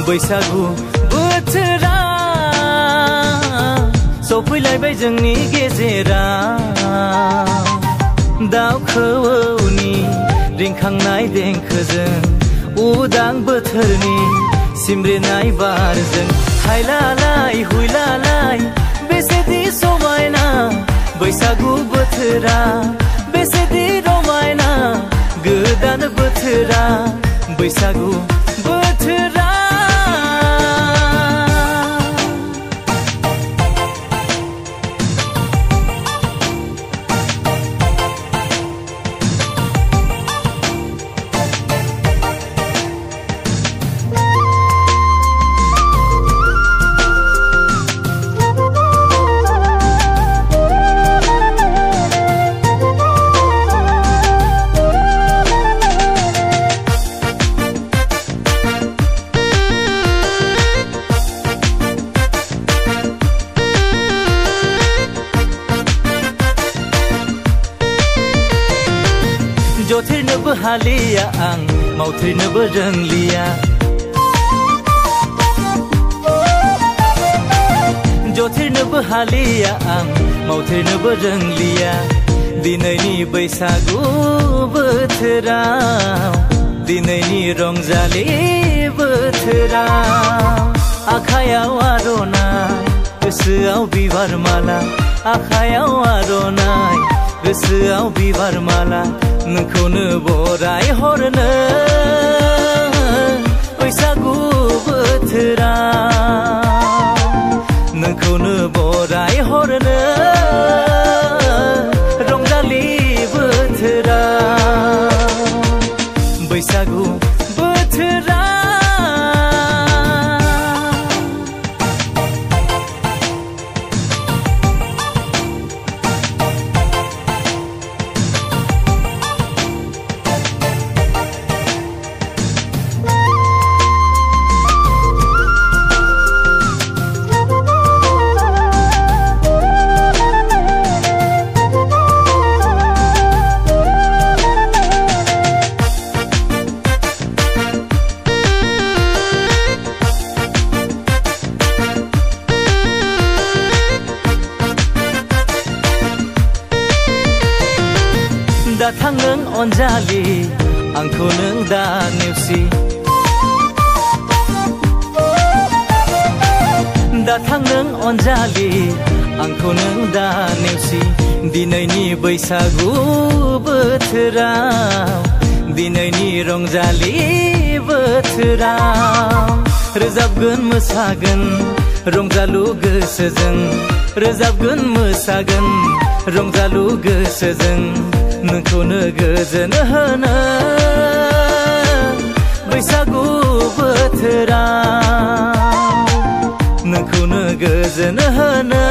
बैसागु बोथोरा सफैलायबाय जोंनि गेजेराव दाउ खौवौनि रिंखांनाय देंखोजों उदां बोथोरनि सिमरिनाय बारजों हायलालाय हुइलालाय बेसेदि समायना बैसागु बोथोरा बेसेदि रमायना गोदान बोथोरा बैसागु बोथोरा जथेरनोबो हालिया आं मावथेरनोबो रोंलिया जथेरनोबो हालिया आं मावथेरनोबो रोंलिया दिनैनि बैसागु बोथोराव दिनैनि रंजालि बोथोराव आखायाव आर'नाइ गोसोआव बिबार माला आखायाव आर'नाइ गोसोआव बिबार माला नोंखौनो बराय हरनो बैसागु बोथोरा नोंखौनो बराय हरनो रंजालि बोथोरा बैसागु बोथोरा दाथां नों अनजालि आंखौ नों दा नेवसि दाथां नों अनजालि आंखौ नों दा नेवसि दिनैनि बैसागु बोथोराव दिनैनि रंजालि बोथोराव रोजाबगोन मोसागोन रंजालु गोसोजों रोजाबगोन मोसागोन रंजालु गोसोजों नोंखौनो गोजोन होनो बैसागु बोथोरा नोंखौनो गोजोन होनो